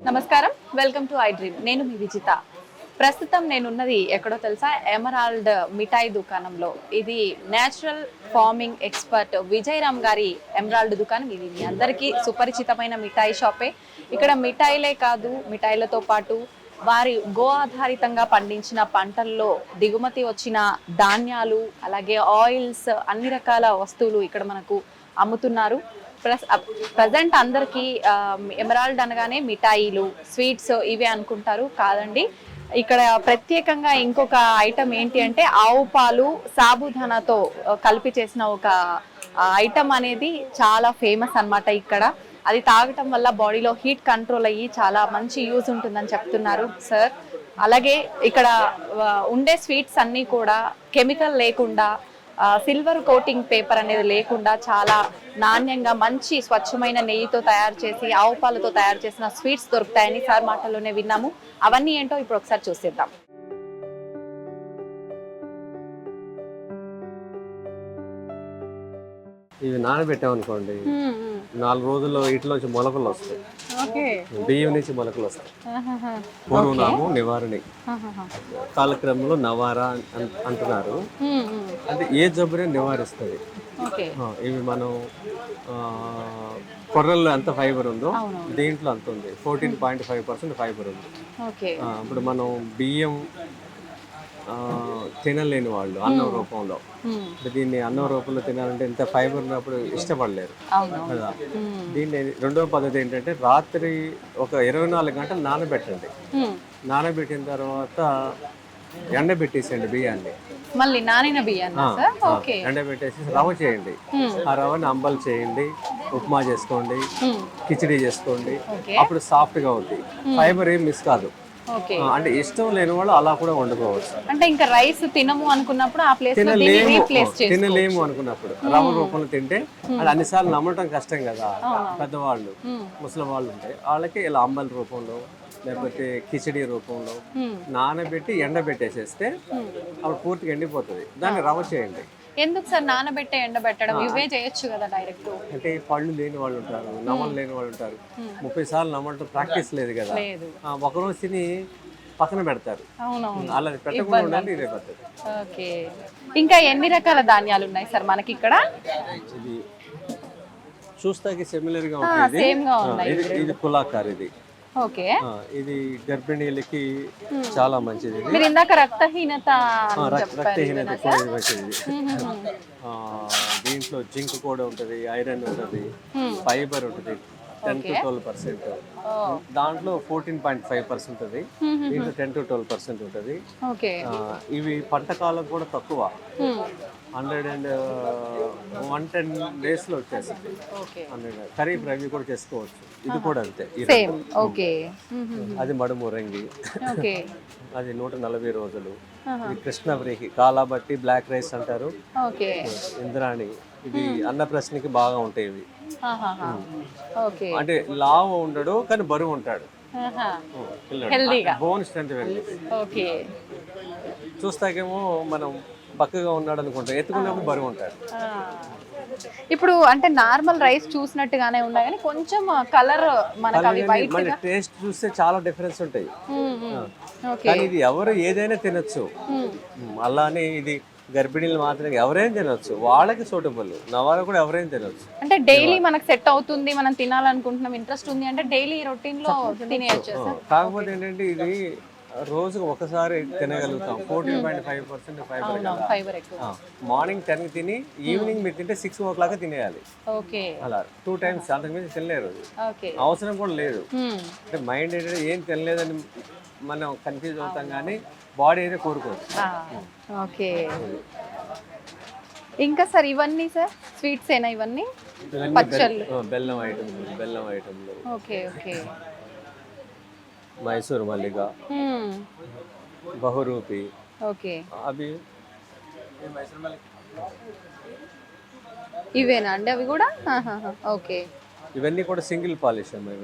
నమస్కారం, welcome to I dream. నేను మీ విజిత. ప్రస్తుతం నేనున్నది ఎక్కడో తెలుసా? ఎమరాల్డ్ మిఠాయి దుకాణంలో. ఇది నేచురల్ ఫార్మింగ్ ఎక్స్పర్ట్ విజయరామ్ గారి ఎమరాల్డ్ దుకాణం. ఇది మీ అందరికీ సుపరిచితమైన మిఠాయి షాపే. ఇక్కడ మిఠాయిలే కాదు, మిఠాయిలతో పాటు వారి గో ఆధారితంగా పండించిన పంటల్లో దిగుమతి వచ్చిన ధాన్యాలు, అలాగే ఆయిల్స్, అన్ని రకాల వస్తువులు ఇక్కడ మనకు అమ్ముతున్నారు. ప్రజెంట్ అందరికీ ఎమరాల్డ్ అనగానే మిఠాయిలు, స్వీట్స్ ఇవే అనుకుంటారు. కాదండి, ఇక్కడ ప్రత్యేకంగా ఇంకొక ఐటమ్ ఏంటి అంటే ఆవు పాలు సాబుదానాతో కలిపి చేసిన ఒక ఐటమ్ అనేది చాలా ఫేమస్ అన్నమాట ఇక్కడ. అది తాగటం వల్ల బాడీలో హీట్ కంట్రోల్ అయ్యి చాలా మంచి యూజ్ ఉంటుందని చెప్తున్నారు సార్. అలాగే ఇక్కడ ఉండే స్వీట్స్ అన్నీ కూడా కెమికల్ లేకుండా, సిల్వర్ కోటింగ్ పేపర్ అనేది లేకుండా చాలా నాణ్యంగా మంచి స్వచ్ఛమైన నెయ్యితో తయారు చేసి, ఆవు పాలతో తయారు చేసిన స్వీట్స్ దొరుకుతాయని సార్ మాటల్లోనే విన్నాము. అవన్నీ ఏంటో ఇప్పుడు ఒకసారి చూసేద్దాం. ఇవి నానబెట్టామనుకోండి, 4 రోజుల్లో వీటిలోంచి మొలకలు వస్తాయి. బియ్యం నుంచి మొలకలు వస్తాయి. పూర్వనాము నివారణి, కాలక్రమంలో నవారా అంటున్నారు. అంటే ఏ జబ్బునే నివారిస్తుంది. ఇవి మనం కొర్రల్లో ఎంత ఫైబర్ ఉందో దీంట్లో అంత ఉంది. 14.5% ఫైబర్ ఉంది. ఇప్పుడు మనం బియ్యం తినలేని వాళ్ళు అన్నం రూపంలో, దీన్ని అన్నం రూపంలో తినాలంటే ఇంత ఫైబర్ ఉన్నప్పుడు ఇష్టపడలేరు కదా. దీన్ని రెండవ పద్ధతి ఏంటంటే రాత్రి ఒక 24 గంటలు నానబెట్టండి. నానబెట్టిన తర్వాత ఎండబెట్టేసేయండి బియ్యాన్ని. మళ్ళీ నానిన బియ్యాన్ని ఎండబెట్టేసి రవ్వ చేయండి. ఆ రవ్వని అంబలు చేయండి, ఉప్మా చేసుకోండి, కిచిడి చేసుకోండి. అప్పుడు సాఫ్ట్గా అవుతుంది. ఫైబర్ ఏం మిస్ కాదు. అంటే ఇష్టం లేని వాళ్ళు అలా కూడా వండుకోవచ్చు. అంటే ఇంకా రైస్ తినము అనుకున్నప్పుడు ఆ ప్లేస్ తినలేము అనుకున్నప్పుడు రవ్వ రూపంలో తింటే, అది అన్నిసార్లు నమ్మటం కష్టం కదా. పెద్దవాళ్ళు, ముసలి వాళ్ళు ఉంటే వాళ్ళకి ఇలా అంబల్ రూపంలో లేకపోతే కిచిడి రూపంలో నానబెట్టి ఎండబెట్టేసేస్తే అప్పుడు పూర్తిగా ఎండిపోతుంది. దాన్ని రవ్వ చేయండి. ఎందుకు సార్ నానబెట్టే ఎండబెట్టడం? ఇవే చేయొచ్చు కదా డైరెక్ట్. అంటే పళ్ళు లేని వాళ్ళు ఉంటారు, నమ్మలు లేని వాళ్ళు ఉంటారు. 30 సార్లు నమ్మటం ప్రాక్టీస్ లేదు కదా. ఒకరోజు తిని పక్కన పెడతారు. అలా పెట్టకుండా ఉండాలి. ఇదే పద్ధతి. ఓకే. ఇంకా ఎన్ని రకాల ధాన్యాలు ఉన్నాయి సార్ మనకి ఇక్కడ? ఇది చూస్తాకి సిమిలర్ గా ఉంటుంది. ఇది కులాకార్. ఇది గర్భిణీలకి చాలా మంచిది. మీరు ఇందాక రక్తహీనత మంచిది. దీంట్లో జింక్ కూడా ఉంటుంది, ఐరన్ ఉంటుంది, ఫైబర్ ఉంటుంది 10 to 12%. దాంట్లో 14.5% ఉంటుంది. దీంట్లో 10 to 12% ఉంటుంది. ఇవి పంట కాలం కూడా తక్కువ, 110 days లో వచ్చేస్తుంది. ఖరీఫ్ రవి కూడా చేసుకోవచ్చు. ఇది కూడా అంతే. అది మడుమురంగి, అది 140 రోజులు. ఇది కృష్ణవ్రీహి, కాలాబట్టి, బ్లాక్ రైస్ అంటారు. ఇంద్రాణి, ఇది అన్నప్రశ్నకి బాగా ఉంటాయి. ఇవి అంటే లావు ఉండడు కానీ బరువు ఉంటాడు. బోన్ స్ట్రెంత్ చూస్తాకేమో మనం బక్కగా ఉన్నాడు అనుకుంటాం, ఎత్తుకున్నప్పుడు బరువు ఉంటాడు. ఇప్పుడు అంటే నార్మల్ రైస్ చూసినట్టుగానే ఉన్నాయి కానీ కొంచెం కలర్ మన టేస్ట్ చూస్తే చాలా డిఫరెన్స్ ఉంటాయి. కానీ ఇది ఎవరు ఏదైనా తినొచ్చు. అలానే ఇది గర్భిణీలు మాత్రమే ఎవరైనా తినొచ్చు, వాళ్ళకి సూటబుల్. నవారా కూడా ఎవరైనా తినొచ్చు. అంటే డైలీ మనకు సెట్ అవుతుంది, మనం తినాలనుకుంటున్నాం, ఇంట్రెస్ట్ ఉంది అంటే డైలీ రొటీన్ లో తినేయచ్చు. కాకపోతే ఏంటంటే ఇది రోజుకు ఒకసారి తినగలుగుతాం. 14.5% ఫైబర్. మార్నింగ్ 10కి తిని ఈవినింగ్ మీరు తింటే 6 o'clock తినేయాలి. అలా 2 times, అంతకుమించి తినలేరు. అవసరం కూడా లేదు. అంటే మైండ్ ఏంటంటే ఏం తినలేదని మనం కన్ఫ్యూజ్ అవుతాం కానీ బాడీ అయితే కోరుకోదు. ఓకే. ఇంకా సార్ ఇవన్నీ సార్ స్వీట్స్ ఏనా? ఇవన్నీ పచ్చళ్ళు, బెల్లం ఐటమ్లు. మైసూర్ మల్లిక, బహురూపి. అవి ఇవేనా అండి? అవి కూడా ఇవన్నీ కూడా సింగిల్ పాలిష్ అమ్మాయి.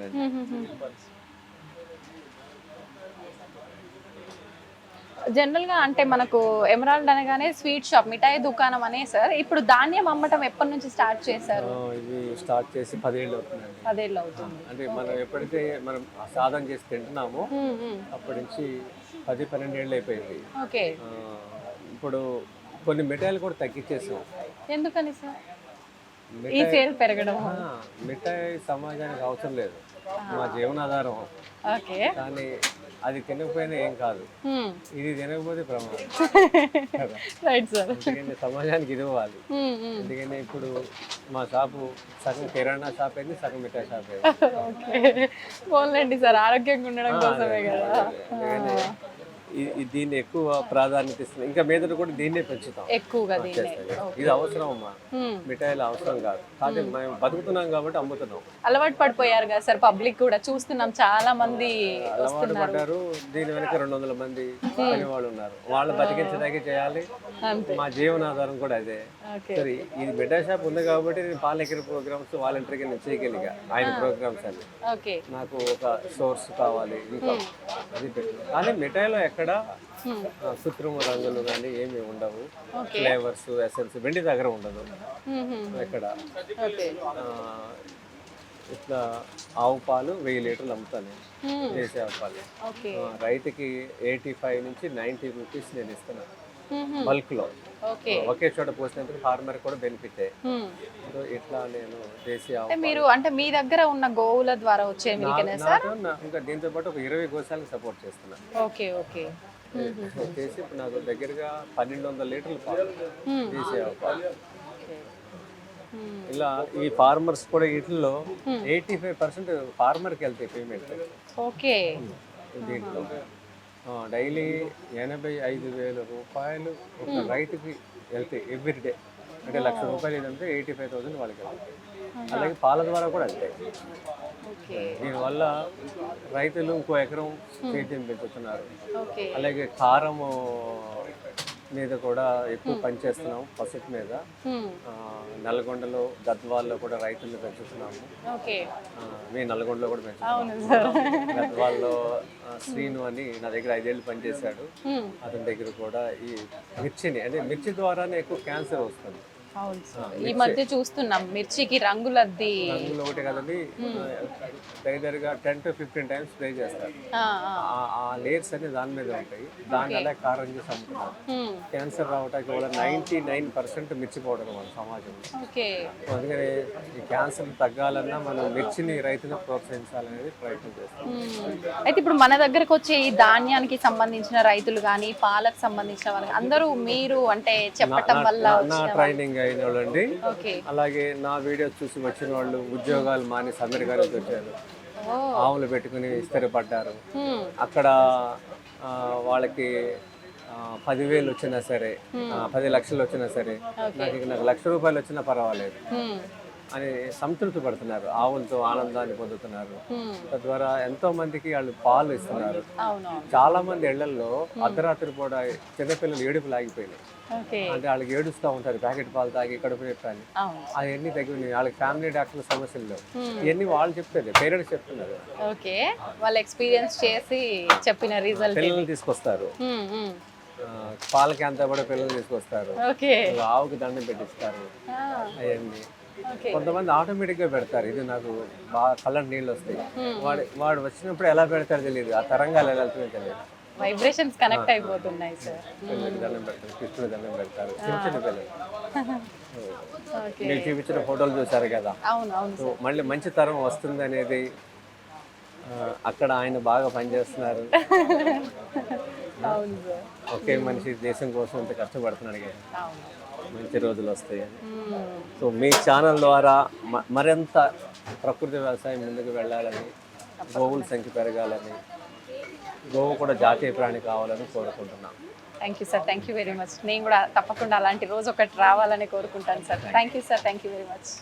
జనరల్ గా అంటే మనకు ఎమరాల్డ్ అనగానే స్వీట్ షాప్ మిఠాయి దుకాణం అనే సార్. ఇప్పుడు ధాన్యం అమ్మటం ఎప్పటి నుంచి స్టార్ట్ చేశారు? ఇది స్టార్ట్ చేసి 10 ఏళ్ళు అవుతుందండి. 10 ఏళ్ళు అవుతుంది. అంటే మనం ఎప్పుడైతే మనం సాధన చేసి తింటున్నామో అప్పటి నుంచి 10-12 ఏళ్ళు అయిపోయింది. ఓకే. ఇప్పుడు కొన్ని మిఠాయిలు కూడా తగ్గించేసాం. ఎందుకని సార్? ఈ సేల్ పెరగడం. మిఠాయి సమాజానికి అవసరం లేదు, మా జీవనాధారం. ఓకే. కానీ అది తినకపోయినా ఏం కాదు, ఇది తినకపోతే ప్రమాదం. Right sir. ఎందుకంటే సమాజానికి ఇది ఇవ్వాలి. ఎందుకంటే ఇప్పుడు మా షాపు సగం కిరాణా షాప్ అయింది, సగం మిఠాయి షాప్ అయింది. ఓకే. పోన్లేండి సార్, ఆరోగ్యంగా ఉండడం కోసమే కదా. దీన్ని ఎక్కువ ప్రాధాన్యత ఇస్తుంది. ఇంకా మీద కూడా దీన్నే పెంచుతాం ఎక్కువగా. ఇది అవసరం అమ్మా, మిఠాయిలు అవసరం కాదు. కానీ మేము బతుకుతున్నాం కాబట్టి అమ్ముతున్నాం. అలవాటు పడిపోయారు కదా సార్, పబ్లిక్ కూడా చూస్తున్నాం చాలా మంది అలవాటు పడ్డారు. దీని వెనక 200 మంది పని వాళ్ళు ఉన్నారు, వాళ్ళు బతికించడానికి చేయాలి. మా జీవనాధారం కూడా అదే. సరే, ఇది మిఠాయి షాప్ ఉంది కాబట్టి నేను పాలెక్కర ప్రోగ్రామ్స్ వాలంటీర్గా నేను చేయగలిగా. ఆయన ప్రోగ్రామ్స్ అని నాకు ఒక సోర్స్ కావాలి, ఇంకా అది పెట్టు. కానీ మిఠాయిలో ఎక్కడ కృత్రిమ రంగులు కానీ ఏమి ఉండవు, ఫ్లేవర్స్ ఎసెన్స్ వెండి దగ్గర ఉండదు ఎక్కడ. ఇట్లా ఆవు పాలు 1000 లీటర్లు అమ్ముతాను, దేశీ ఆవు పాలు. రైతుకి 85 నుంచి 90 రూపీస్ నేను ఇస్తున్నాను బల్క్ లో. ఒకే చోట పోసినందుకు ఫార్మర్ కూడా బెనిఫిట్. ఇట్లా నేను దేశీ ఆవు. మీరు అంటే మీ దగ్గర ఉన్న గోవుల ద్వారా వచ్చే మిల్కేనా సార్? ఇంకా దీంతో పాటు ఒక 20 గోశాలకు సపోర్ట్ చేస్తున్నాను. ఓకే. ఓకే. చేసి ఇప్పుడు నాకు దగ్గరగా 1200 లీటర్లు పాలు, దేశీ ఆవు పాలు. ఇలా ఈ ఫార్మర్స్ కూడా వీటిల్లో 85% ఫార్మర్కి వెళ్తాయి పేమెంట్. ఓకే. దీంట్లో డైలీ 85,000 రూపాయలు ఒక రైతుకి వెళ్తాయి ఎవ్రీడే. అంటే 1,00,000 రూపాయలు ఏదంటే 85,000 వాళ్ళకి వెళ్తాయి. అలాగే పాల ద్వారా కూడా వెళ్తాయి. దీనివల్ల రైతులు ఇంకో ఎకరం సేద్యం పెంచుతున్నారు. అలాగే కారము మీద కూడా ఎక్కువ పనిచేస్తున్నాం, పసుపు మీద. నల్గొండలో గద్వాల్లో కూడా రైతులను పెంచుతున్నాము. మీ నల్గొండలో కూడా పెంచుతున్నాము. గద్వాల్లో శ్రీను అని నా దగ్గర 5 ఏళ్ళు పనిచేశాడు. అతని దగ్గర కూడా ఈ మిర్చిని, అంటే మిర్చి ద్వారానే ఎక్కువ క్యాన్సర్ వస్తుంది. ఈ మధ్య చూస్తున్నాం మిర్చికి రంగులు ఒకటి కదండి, దగ్గరగా 10 to 15 టైమ్స్ స్ప్రే చేస్తారు. ఆ లేయర్స్ అన్ని దాని మీద ఉంటాయి, దాన్ని అలా కారం చేసి అమ్ముతున్నారు. క్యాన్సర్ రావడానికి వల్ల 99% మిర్చి పౌడర్ మన సమాజంలో. అందుకని ఈ క్యాన్సర్ తగ్గాలన్నా మనం మిర్చిని రైతుని ప్రోత్సహించాలనేది ప్రయత్నం చేస్తాం. అయితే ఇప్పుడు మన దగ్గరకు వచ్చే ఈ ధాన్యానికి సంబంధించిన రైతులు కానీ పాలకు సంబంధించిన వాళ్ళు అందరూ మీరు అంటే చెప్పటం వల్ల నా ట్రైనింగ్ అయిన వాళ్ళండి. అలాగే నా వీడియోస్ చూసి వచ్చిన వాళ్ళు ఉద్యోగాలు మానేసి అమెరికా నుంచి వచ్చారు, ఆవులు పెట్టుకుని స్థిరపడ్డారు. అక్కడ వాళ్ళకి 10,000 వచ్చినా సరే, 10 లక్షలు వచ్చినా సరే, నాకు 1,00,000 రూపాయలు వచ్చినా పర్వాలేదు అని సంతృప్తి పడుతున్నారు. ఆవులతో ఆనందాన్ని పొందుతున్నారు. తద్వారా ఎంతో మందికి వాళ్ళు పాలు ఇస్తున్నారు. చాలా మంది ఇళ్లలో అర్ధరాత్రి పూట చిన్నపిల్లలు ఏడుపు లాగిపోయినాయి. అంటే వాళ్ళకి ఏడుస్తూ ఉంటారు, ప్యాకెట్ పాలు తాగి కడుపు నొప్పి అని. అవన్నీ తగ్గి వాళ్ళకి ఫ్యామిలీ డాక్టర్ సమస్యలు లేవు. ఇవన్నీ వాళ్ళు చెప్తారు, పేరెంట్స్ చెప్తున్నారు. వాళ్ళు ఎక్స్పీరియన్స్ చేసి చెప్పిన రిజల్ట్. పిల్లల్ని తీసుకొస్తారు, పాలకి అంతా కూడా పిల్లల్ని తీసుకొస్తారు, ఆవుకి దండం పెట్టిస్తారు. అవన్నీ కొంతమంది ఆటోమేటిక్ గా పెడతారు. ఇది నాకు బాగా కళ్ళ నీళ్ళు వస్తాయి. వాడు వచ్చినప్పుడు ఎలా పెడతారో తెలియదు, ఆ తరంగాలు ఎలా వెళ్తుందో తెలియదు. వైబ్రేషన్స్ కనెక్ట్ అయిపోతున్నాయి సార్. పిల్లలకి దండం పెడతారు, కృష్ణుడి దండం పెడతారు, చిన్న చిన్న పిల్లలు. మీరు చూపించిన ఫోటోలు చూసారు కదా, మళ్ళీ మంచి తరం వస్తుంది అనేది అక్కడ ఆయన బాగా పనిచేస్తున్నారు. ఒకే మనిషి దేశం కోసం ఇంత కష్టపడుతున్నాడు కదా, మంచి రోజులు వస్తాయని. సో మీ ఛానల్ ద్వారా మరింత ప్రకృతి వ్యవసాయం ముందుకు వెళ్ళాలని, గోవుల సంఖ్య పెరగాలని, గోవు కూడా జాతీయ ప్రాణి కావాలని కోరుకుంటున్నాను. Thank you sir, thank you very much. నేను కూడా తప్పకుండా అలాంటి రోజు ఒకటి రావాలని కోరుకుంటాను sir. Thank you sir, thank you very much.